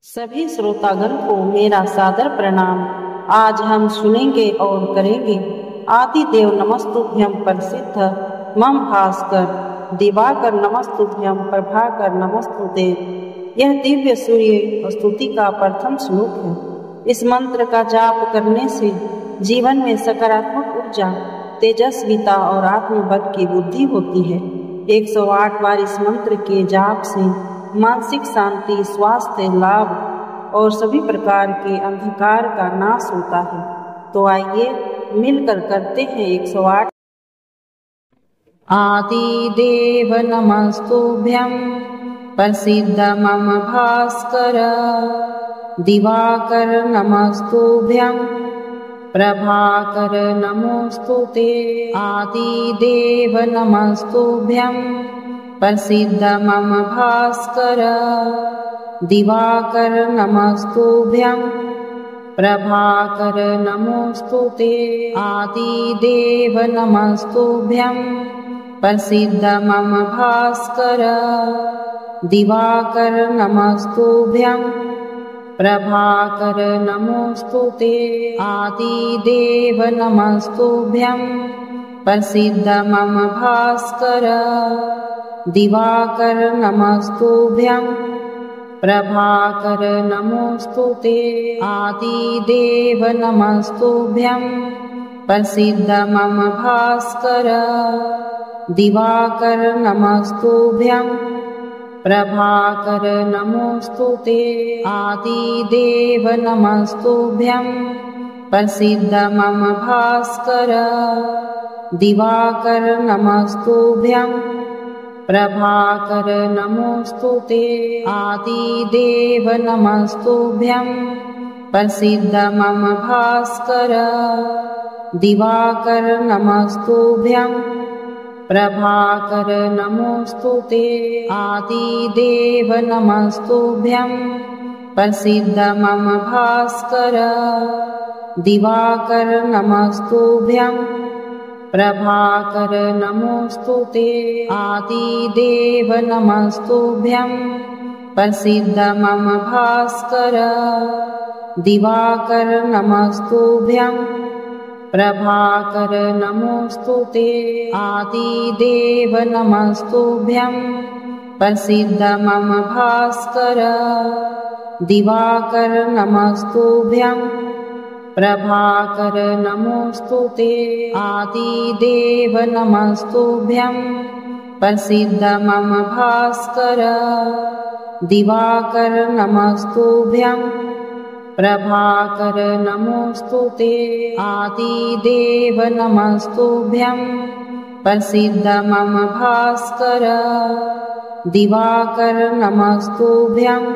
सभी श्रोतागण को मेरा सादर प्रणाम। आज हम सुनेंगे और करेंगे आदिदेव नमस्तुभ्यं प्रसिद्ध मम भास्कर दिवाकर नमस्तुभ्यं प्रभाकर नमस्तुते। यह दिव्य सूर्य स्तुति का प्रथम श्लोक है। इस मंत्र का जाप करने से जीवन में सकारात्मक ऊर्जा, तेजस्विता और आत्मबल की वृद्धि होती है। 108 बार इस मंत्र के जाप से मानसिक शांति, स्वास्थ्य लाभ और सभी प्रकार के अंधकार का नाश होता है। तो आइए मिलकर करते हैं 108। आदिदेव नमस्तुभ्यं प्रसिद्ध मम भास्कर दिवाकर नमस्तुभ्यं प्रभाकर नमोस्तुते। आदिदेव नमस्तुभ्यं प्रसिद्ध मम भास्कर दिवाकर नमस्तुभ्यं प्रभाकर नमोस्तुते। आदिदेव नमस्तुभ्यं प्रसिद्ध मम भास्कर दिवाकर नमस्तुभ्यं प्रभाकर नमोस्तुते। आदिदेव नमस्तुभ्यं प्रसिद्ध मम भास्कर दिवाकर नमस्तुभ्यं प्रभाकर नमोस्तुते। आदिदेव नमस्तुभ्यं प्रसिद्ध मम भास्कर दिवाकर नमस्तुभ्यं प्रभाकर नमोस्तुते। आदिदेव नमस्तुभ्यं प्रसिद्ध मम भास्कर दिवाकर नमस्तुभ्यं प्रभाकर नमोस्तुते। आदिदेव नमस्तुभ्यं प्रसिद्ध मम भास्कर दिवाकर नमस्तुभ्यं प्रभाकर नमोस्तुते। आदिदेव नमस्तुभ्यं प्रसिद्ध मम भास्कर दिवाकर नमस्तुभ्यं प्रभाकर नमोस्तुते। आदिदेव नमस्तुभ्यं प्रसिद्ध मम भास्कर दिवाकर नमस्तुभ्यं प्रभाकर नमोस्तुते। आदिदेव नमस्तुभ्यं प्रसिद्ध मम भास्कर दिवाकर नमस्तुभ्यं प्रभाकर नमोस्तुते। आदिदेव नमस्तुभ्यं प्रसिद्ध मम भास्कर दिवाकर नमस्तुभ्यं प्रभाकर नमोस्तुते। आदिदेव नमस्तुभ्यं प्रसिद्ध मम भास्कर दिवाकर नमस्तुभ्यं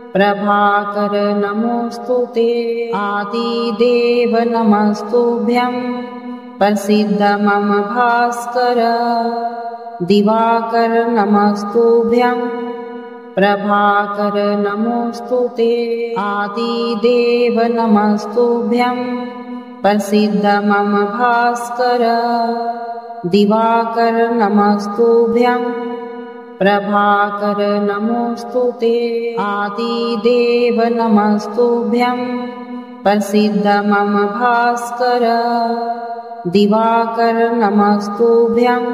प्रभाकर नमोस्तुते। आदिदेव नमस्तुभ्यं प्रसिद्ध मम भास्कर दिवाकर नमस्तुभ्यं प्रभाकर नमोस्तुते। आदिदेव नमस्तुभ्यं प्रसिद्ध मम भास्कर दिवाकर नमस्तुभ्यं प्रभाकर नमोस्तुते। आदिदेव नमस्तुभ्यं प्रसिद्ध मम भास्कर दिवाकर नमस्तुभ्यं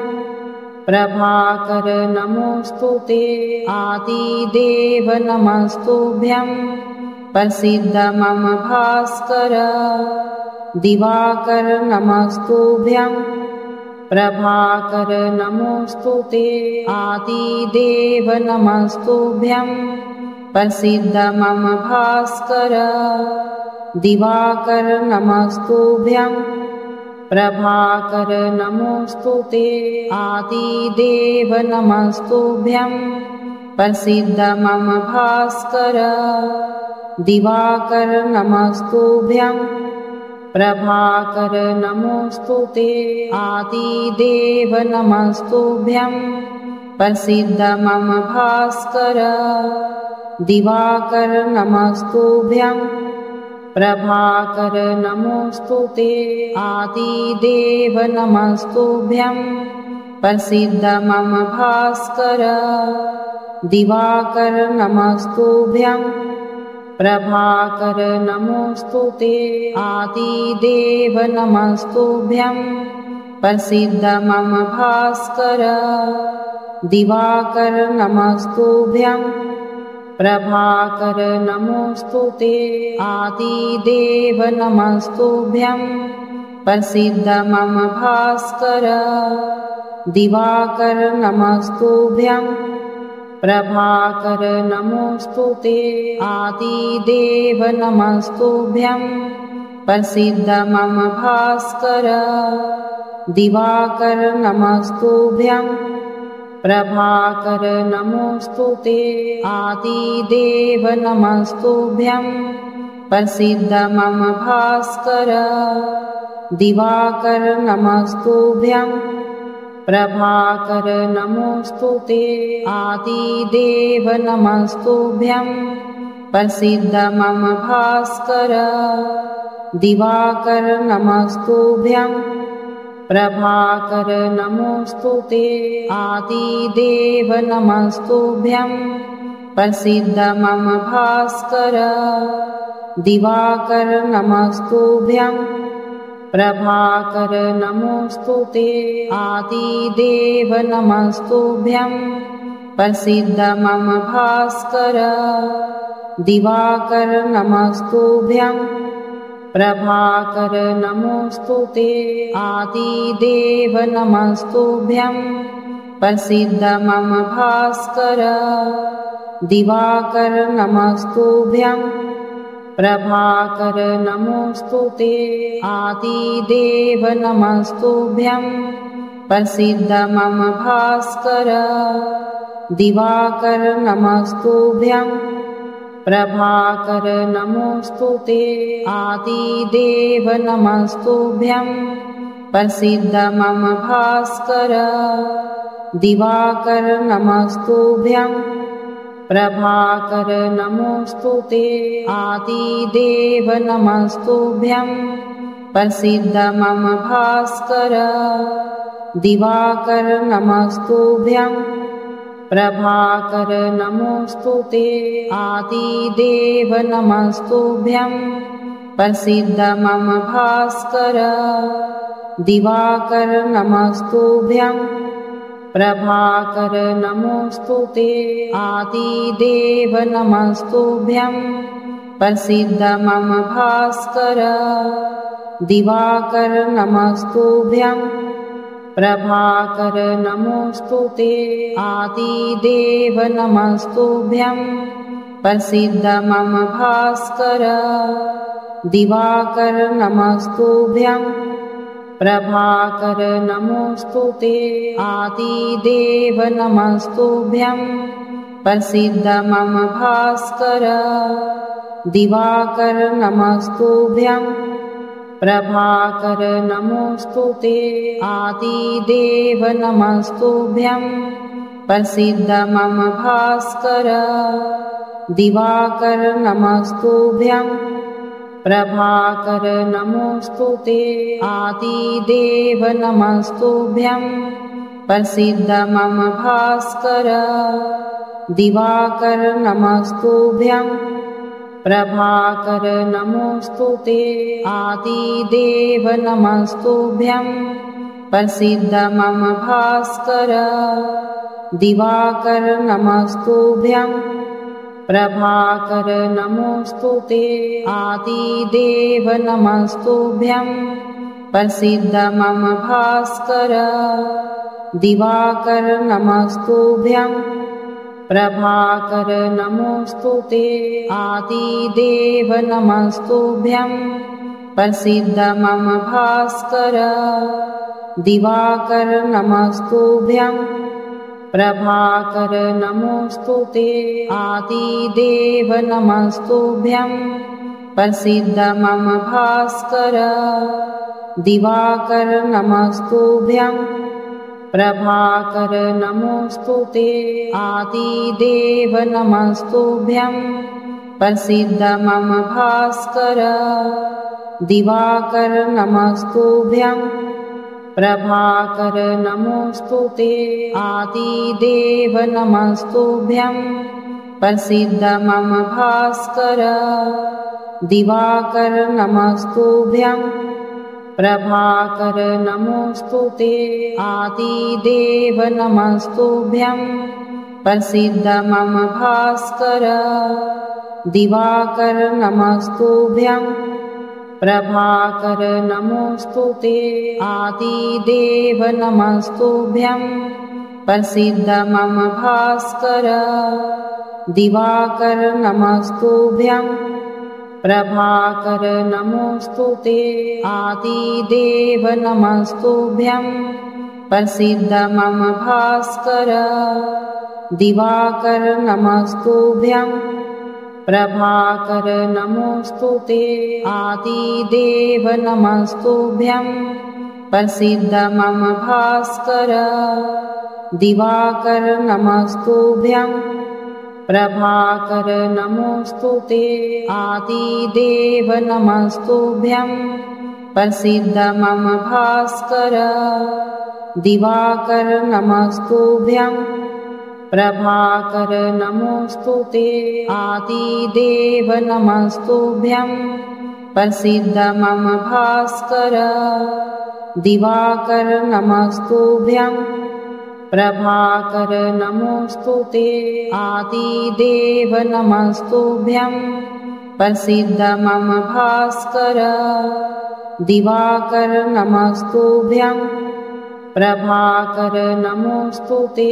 प्रभाकर नमोस्तुते। आदिदेव नमस्तुभ्यं प्रसिद्ध मम भास्कर दिवाकर नमस्तुभ्यं प्रभाकर नमोस्तुते। आदिदेव नमस्तुभ्यं प्रसिद्ध मम भास्कर दिवाकर नमस्तुभ्यं प्रभाकर नमोस्तुते। आदिदेव नमस्तुभ्यं प्रसिद्ध मम भास्कर दिवाकर नमस्तुभ्यं प्रभाकर नमोस्तुते। आदिदेव नमस्तुभ्यं प्रसिद्ध मम भास्कर दिवाकर नमस्तुभ्यं प्रभाकर नमोस्तुते। आदिदेव नमस्तुभ्यं प्रसिद्ध मम भास्कर दिवाकर नमस्तुभ्यं प्रभाकर नमोस्तुते आदिदेव नमस्तुभ्यं प्रसीद मम भास्कर दिवाकर नमस्तुभ्यं प्रभाकर नमोस्तुते आदिदेव नमस्तुभ्यं प्रसीद मम भास्कर दिवाकर नमस्तुभ्यं प्रभाकर नमोस्तुते आदिदेव नमस्तुभ्यं प्रसीद मम भास्कर दिवाकर नमस्तुभ्यं प्रभाकर नमोस्तुते आदिदेव नमस्तुभ्यं प्रसीद मम भास्कर दिवाकर नमस्तुभ्यं प्रभाकर नमोस्तुते आदिदेव नमस्तुभ्यं प्रसीद मम भास्कर दिवाकर नमस्तुभ्यं प्रभाकर नमोस्तुते आदिदेव नमस्तुभ्यं प्रसीद मम भास्कर दिवाकर नमस्तुभ्यं प्रभाकर नमोस्तुते आदिदेव नमस्तुभ्यं प्रसीद मम भास्कर दिवाकर नमस्तुभ्यं प्रभाकर नमोस्तुते आदिदेव नमस्तुभ्यं प्रसीद मम भास्कर दिवाकर नमस्तुभ्यं प्रभाकर नमोस्तुते आदिदेव नमस्तुभ्यं प्रसीद मम भास्कर दिवाकर नमस्तुभ्यं प्रभाकर नमोस्तुते आदिदेव नमस्तुभ्यं प्रसीद मम भास्कर दिवाकर नमस्तुभ्यं प्रभाकर नमोस्तुते आदिदेव नमस्तुभ्यं प्रसीद मम भास्कर दिवाकर नमस्तुभ्यं प्रभाकर नमोस्तुते आदिदेव नमस्तुभ्यं प्रसीद मम भास्कर दिवाकर नमस्तुभ्यं प्रभाकर नमोस्तुते आदिदेव नमस्तुभ्यं प्रसीद मम भास्कर दिवाकर नमस्तुभ्यं प्रभाकर नमोस्तुते आदिदेव नमस्तुभ्यं प्रसीद मम भास्कर दिवाकर नमस्तुभ्यं प्रभाकर नमोस्तुते आदिदेव नमस्तुभ्यं प्रसीद मम भास्कर दिवाकर नमस्तुभ्यं प्रभाकर नमोस्तुते आदिदेव नमस्तुभ्यं प्रसीद मम भास्कर दिवाकर नमस्तुभ्यं प्रभाकर नमोस्तुते आदिदेव नमस्तुभ्यं प्रसीद मम भास्कर दिवाकर नमस्तुभ्यं प्रभाकर नमोस्तुते आदिदेव नमस्तुभ्यं प्रसीद मम भास्कर दिवाकर नमस्तुभ्यं प्रभाकर नमोस्तुते आदिदेव नमस्तुभ्यं प्रसीद मम भास्कर दिवाकर नमस्तुभ्यं प्रभाकर नमोस्तुते आदिदेव नमस्तुभ्यं प्रसीद मम भास्कर दिवाकर नमस्तुभ्यं प्रभाकर नमोस्तुते आदिदेव नमस्तुभ्यं प्रसीद मम भास्कर दिवाकर नमस्तुभ्यं प्रभाकर नमोस्तुते आदिदेव नमस्तुभ्यं प्रसीद मम भास्कर दिवाकर नमस्तुभ्यं प्रभाकर नमोस्तुते आदिदेव नमस्तुभ्यं प्रसीद मम भास्कर दिवाकर नमस्तुभ्यं प्रभाकर नमोस्तुते आदिदेव नमस्तुभ्यं प्रसीद मम भास्कर दिवाकर नमस्तुभ्यं प्रभाकर नमोस्तुते आदिदेव नमस्तुभ्यं प्रसीद मम भास्कर दिवाकर नमस्तुभ्यं प्रभाकर नमोस्तुते आदिदेव नमस्तुभ्यं प्रसीद मम भास्कर दिवाकर नमस्तुभ्यं प्रभाकर नमोस्तुते आदिदेव नमस्तुभ्यं प्रसीद मम भास्कर दिवाकर नमस्तुभ्यं प्रभाकर नमोस्तुते आदिदेव नमस्तुभ्यं प्रसीद मम भास्कर दिवाकर नमस्तुभ्यं प्रभाकर नमोस्तुते आदिदेव नमस्तुभ्यं प्रसीद मम भास्कर दिवाकर नमस्तुभ्यं प्रभाकर नमोस्तुते आदिदेव नमस्तुभ्यं प्रसीद मम भास्कर दिवाकर नमस्तुभ्यं प्रभाकर नमोस्तुते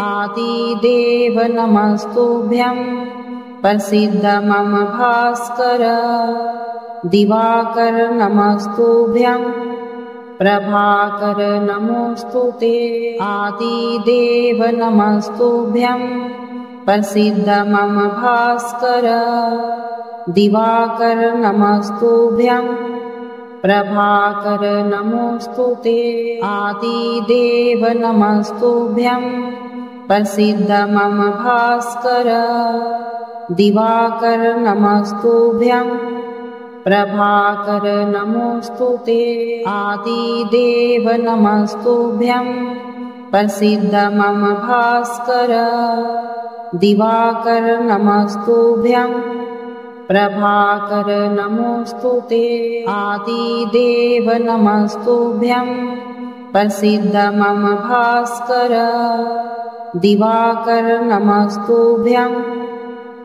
आदिदेव नमस्तुभ्यं प्रसीद मम भास्कर दिवाकर नमस्तुभ्यं प्रभाकर नमोस्तुते आदिदेव नमस्तुभ्यं प्रसीद मम भास्कर दिवाकर नमस्तुभ्यं प्रभाकर नमोस्तुते आदिदेव नमस्तुभ्यं प्रसीद मम भास्कर दिवाकर नमस्तुभ्यं प्रभाकर नमोस्तुते आदिदेव नमस्तुभ्यं प्रसीद मम भास्कर दिवाकर नमस्तुभ्यं प्रभाकर नमोस्तुते आदिदेव नमस्तुभ्यं प्रसीद मम भास्कर दिवाकर नमस्तुभ्यं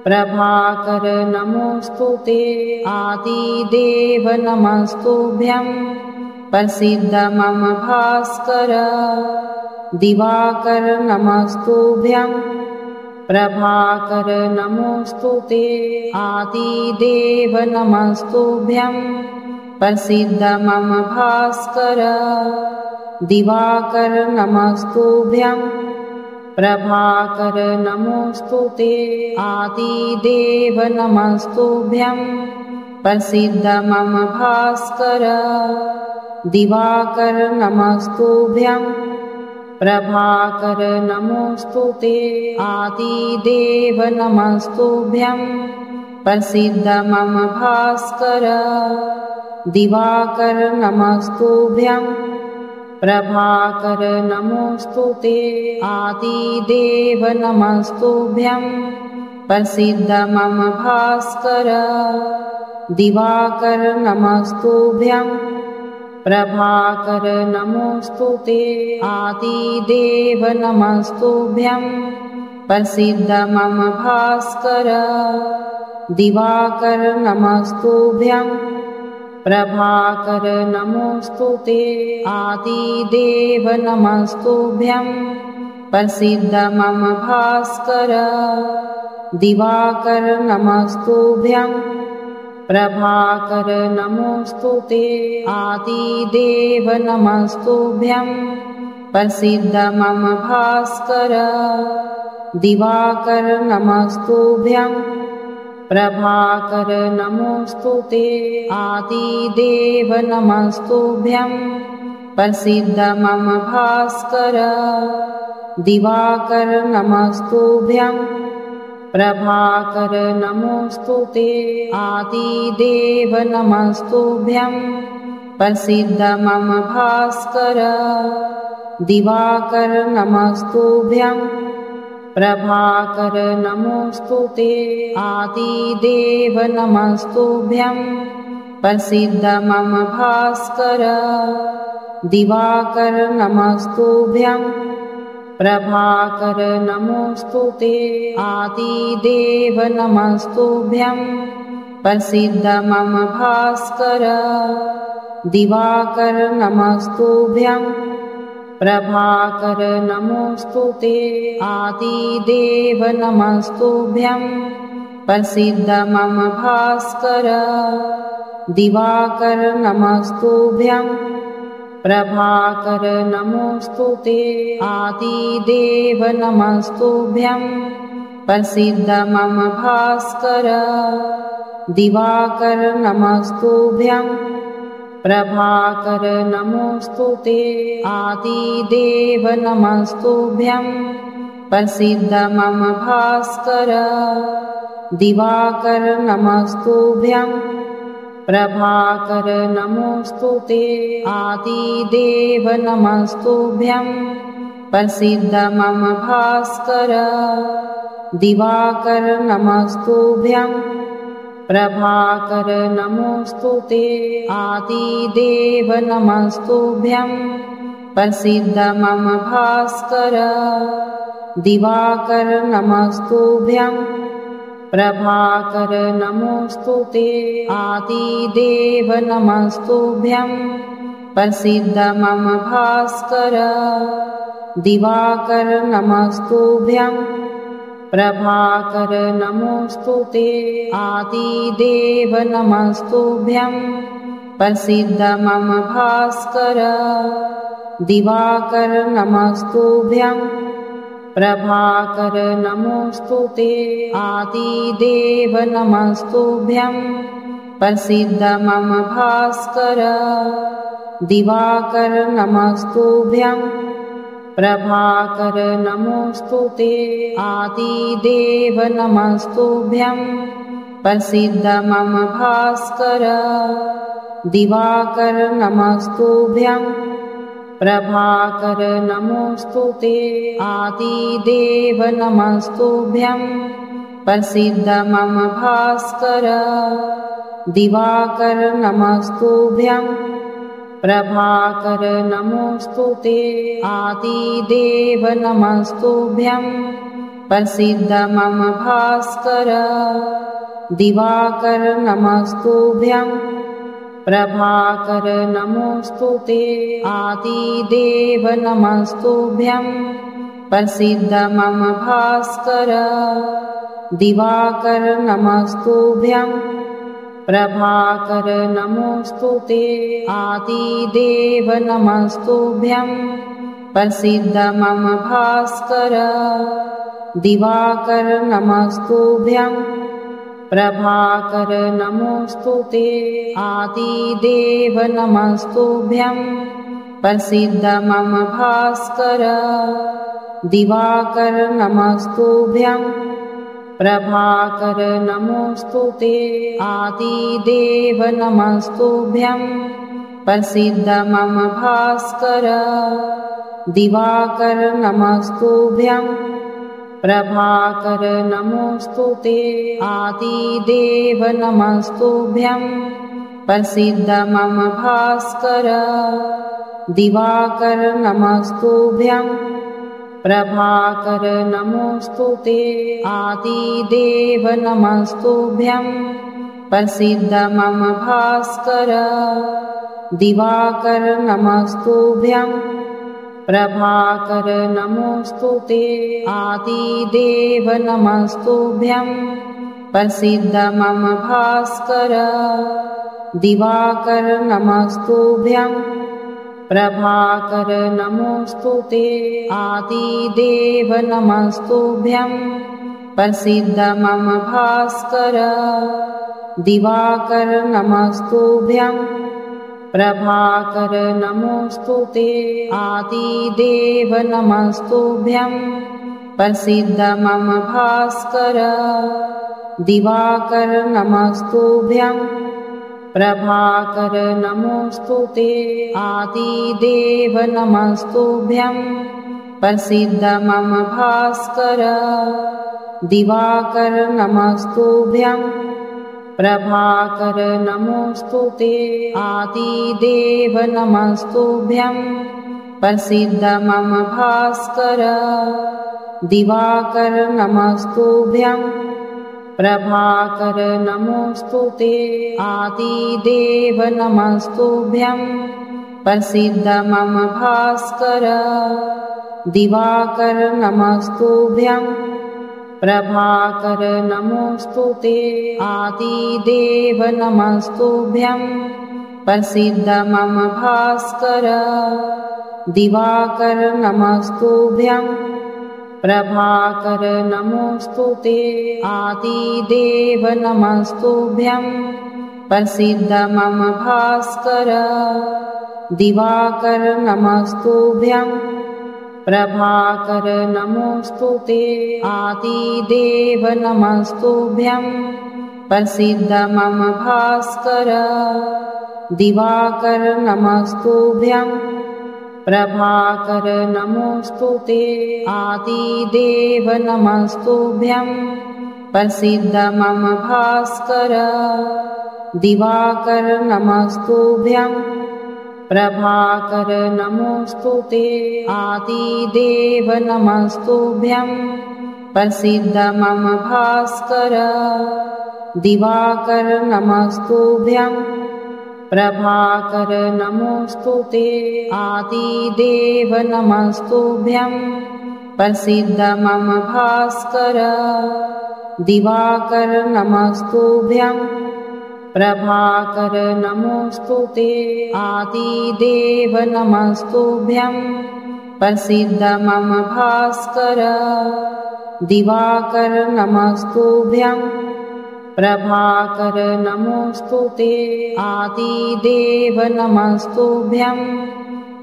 प्रभाकर नमोस्तुते आदिदेव नमस्तुभ्यं प्रसीद मम भास्कर दिवाकर नमस्तुभ्यं प्रभाकर नमोस्तुते आदिदेव नमस्तुभ्यं प्रसीद मम भास्कर दिवाकर नमस्तुभ्यं प्रभाकर नमोस्तुते आदिदेव नमस्तुभ्यं प्रसीद मम भास्कर दिवाकर नमस्तुभ्यं प्रभाकर नमोस्तुते आदिदेव नमस्तुभ्यं प्रसीद मम भास्कर दिवाकर नमस्तुभ्यं प्रभाकर नमोस्तुते आदिदेव नमस्तुभ्यं प्रसीद मम भास्कर दिवाकर नमस्तुभ्यं प्रभाकर नमोस्तुते आदिदेव नमस्तुभ्यं प्रसीद मम भास्कर दिवाकर नमस्तुभ्यं प्रभाकर नमोस्तुते आदिदेव नमस्तुभ्यं प्रसीद मम भास्कर दिवाकर नमस्तुभ्यं प्रभाकर नमोस्तुते आदिदेव नमस्तुभ्यं प्रसीद मम भास्कर दिवाकर नमस्तुभ्यं प्रभाकर नमोस्तुते आदिदेव नमस्तुभ्यं प्रसीद मम भास्कर दिवाकर नमस्तुभ्यं प्रभाकर नमोस्तुते आदिदेव नमस्तुभ्यं प्रसीद मम भास्कर दिवाकर नमस्तुभ्यं प्रभाकर नमोस्तुते आदिदेव नमस्तुभ्यं प्रसीद मम भास्कर दिवाकर नमस्तुभ्यं प्रभाकर नमोस्तुते आदिदेव नमस्तुभ्यं प्रसीद मम भास्कर दिवाकर नमस्तुभ्यं प्रभाकर नमोस्तुते आदिदेव नमस्तुभ्यं प्रसीद मम भास्कर दिवाकर नमस्तुभ्यं प्रभाकर नमोस्तुते आदिदेव नमस्तुभ्यं प्रसीद मम भास्कर दिवाकर नमस्तुभ्यं प्रभाकर नमोस्तुते आदिदेव नमस्तुभ्यं प्रसीद मम भास्कर दिवाकर नमस्तुभ्यं प्रभाकर नमोस्तुते आदिदेव नमस्तुभ्यं प्रसीद मम भास्कर दिवाकर नमस्तुभ्यं प्रभाकर नमोस्तुते आदिदेव नमस्तुभ्यं प्रसीद मम भास्कर दिवाकर नमस्तुभ्यं प्रभाकर नमोस्तुते आदिदेव नमस्तुभ्यं प्रसीद मम भास्कर दिवाकर नमस्तुभ्यं प्रभाकर नमोस्तुते आदिदेव नमस्तुभ्यं प्रसीद मम भास्कर दिवाकर नमस्तुभ्यं प्रभाकर नमोस्तुते आदिदेव नमस्तुभ्यं प्रसीद मम भास्कर दिवाकर नमस्तुभ्यं प्रभाकर नमोस्तुते आदिदेव नमस्तुभ्यं प्रसीद मम भास्कर दिवाकर नमस्तुभ्यं प्रभाकर नमोस्तुते आदिदेव नमस्तुभ्यं प्रसीद मम भास्कर दिवाकर नमस्तुभ्यं प्रभाकर नमोस्तुते आदिदेव नमस्तुभ्यं प्रसीद मम भास्कर दिवाकर नमस्तुभ्यं प्रभाकर नमोस्तुते आदिदेव नमस्तुभ्यं प्रसीद मम भास्कर दिवाकर नमस्तुभ्यं प्रभाकर नमोस्तुते आदिदेव नमस्तुभ्यं प्रसीद मम भास्कर दिवाकर नमस्तुभ्यं प्रभाकर नमोस्तुते आदिदेव नमस्तुभ्यं प्रसीद मम भास्कर दिवाकर नमस्तुभ्यं प्रभाकर नमोस्तुते आदिदेव नमस्तुभ्यं प्रसीद मम भास्कर दिवाकर नमस्तुभ्यं प्रभाकर नमोस्तुते आदिदेव नमस्तुभ्यं प्रसीद मम भास्कर दिवाकर नमस्तुभ्यं प्रभाकर नमोस्तुते आदिदेव नमस्तुभ्यं प्रसीद मम भास्कर दिवाकर नमस्तुभ्यं प्रभाकर नमोस्तुते आदिदेव नमस्तुभ्यं प्रसीद मम भास्कर दिवाकर नमस्तुभ्यं प्रभाकर नमोस्तुते आदिदेव नमस्तुभ्यं प्रसीद मम भास्कर दिवाकर नमस्तुभ्यं प्रभाकर नमोस्तुते आदिदेव नमस्तुभ्यं प्रसीद मम भास्कर दिवाकर नमस्तुभ्यं प्रभाकर नमोस्तुते आदिदेव नमस्तुभ्यं प्रसीद मम भास्कर दिवाकर नमस्तुभ्यं प्रभाकर नमोस्तुते आदिदेव नमस्तुभ्यं प्रसीद मम भास्कर दिवाकर नमस्तुभ्यं प्रभाकर नमोस्तुते आदिदेव नमस्तुभ्यं प्रसीद मम भास्कर दिवाकर नमस्तुभ्यं प्रभाकर नमोस्तुते आदिदेव नमस्तुभ्यं प्रसीद मम भास्कर दिवाकर नमस्तुभ्यं प्रभाकर नमोस्तुते आदिदेव नमस्तुभ्यं प्रसीद मम भास्कर दिवाकर नमस्तुभ्यं प्रभाकर नमोस्तुते आदिदेव नमस्तुभ्यं प्रसीद मम भास्कर दिवाकर नमस्तुभ्यं प्रभाकर नमोस्तुते आदिदेव नमस्तुभ्यं प्रसीद मम भास्कर दिवाकर नमस्तुभ्यं प्रभाकर नमोस्तुते आदिदेव नमस्तुभ्यं प्रसीद मम भास्कर दिवाकर नमस्तुभ्यं प्रभाकर नमोस्तुते आदिदेव नमस्तुभ्यं प्रसीद मम भास्कर दिवाकर नमस्तुभ्यं प्रभाकर नमोस्तुते आदिदेव नमस्तुभ्यं प्रसीद मम भास्कर दिवाकर नमस्तुभ्यं प्रभाकर नमोस्तुते आदिदेव नमस्तुभ्यं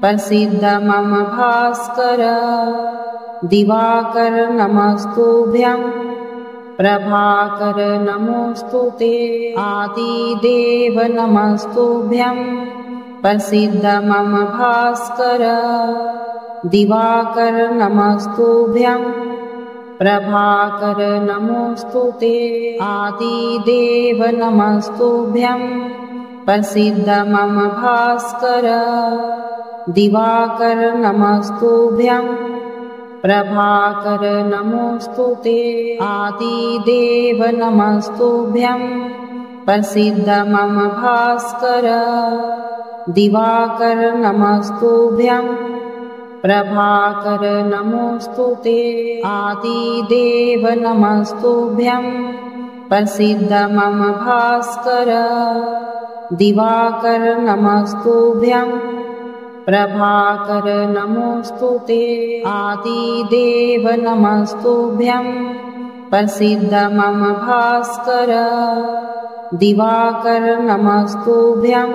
प्रसीद मम भास्कर दिवाकर नमस्तुभ्यं प्रभाकर नमोस्तुते आदिदेव नमस्तुभ्यं प्रसीद मम भास्कर दिवाकर नमस्तुभ्यं प्रभाकर नमोस्तुते आदिदेव नमस्तुभ्यं प्रसीद मम भास्कर दिवाकर नमस्तुभ्यं प्रभाकर नमोस्तुते आदिदेव नमस्तुभ्यं प्रसीद मम भास्कर दिवाकर नमस्तुभ्यं प्रभाकर नमोस्तुते आदिदेव नमस्तुभ्यं प्रसीद मम भास्कर दिवाकर नमस्तुभ्यं प्रभाकर नमोस्तुते आदिदेव नमस्तुभ्यं प्रसीद मम भास्कर दिवाकर नमस्तुभ्यं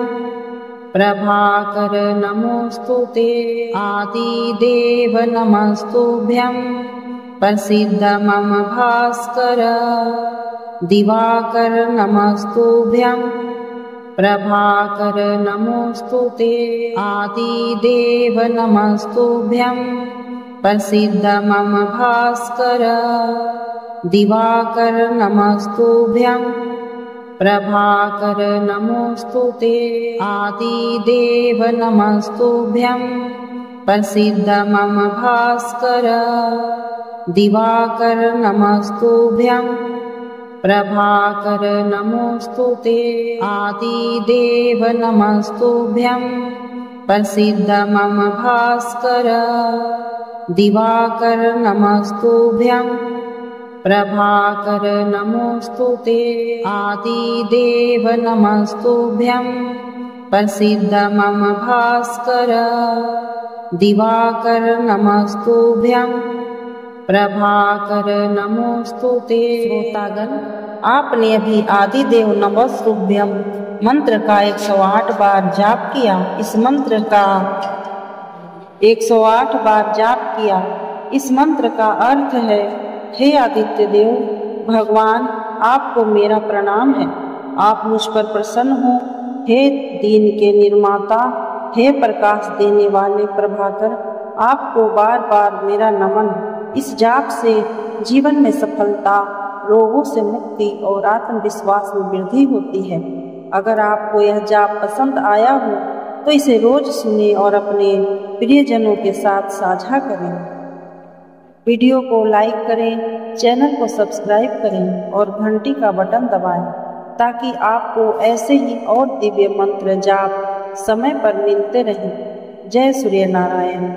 प्रभाकर नमोस्तुते आदिदेव नमस्तुभ्यं प्रसीद मम भास्कर दिवाकर नमस्तुभ्यं प्रभाकर नमोस्तुते आदिदेव नमस्तुभ्यं प्रसीद मम भास्कर दिवाकर नमस्तुभ्यं प्रभाकर नमोस्तुते आदिदेव नमस्तुभ्यं प्रसीद मम भास्कर दिवाकर नमस्तुभ्यं प्रभाकर नमोस्तुते आदिदेव नमस्तुभ्यं प्रसीद मम भास्कर दिवाकर नमस्तुभ्यं प्रभाकर नमोस्तुते आदिदेव नमस्तुभ्यं प्रसीद मम भास्कर दिवाकर नमस्तुभ्यं प्रभाकर नमोस्तुते। श्रोतागण, आपने अभी आदिदेव नमस्तुभ्यं मंत्र का 108 बार जाप किया। इस मंत्र का 108 बार जाप किया। इस मंत्र का अर्थ है, हे आदित्य देव भगवान, आपको मेरा प्रणाम है। आप मुझ पर प्रसन्न हो। हे दीन के निर्माता, हे प्रकाश देने वाले प्रभाकर, आपको बार बार मेरा नमन। इस जाप से जीवन में सफलता, रोगों से मुक्ति और आत्मविश्वास में वृद्धि होती है। अगर आपको यह जाप पसंद आया हो तो इसे रोज सुनें और अपने प्रियजनों के साथ साझा करें। वीडियो को लाइक करें, चैनल को सब्सक्राइब करें और घंटी का बटन दबाएं ताकि आपको ऐसे ही और दिव्य मंत्र जाप समय पर मिलते रहें। जय सूर्य नारायण।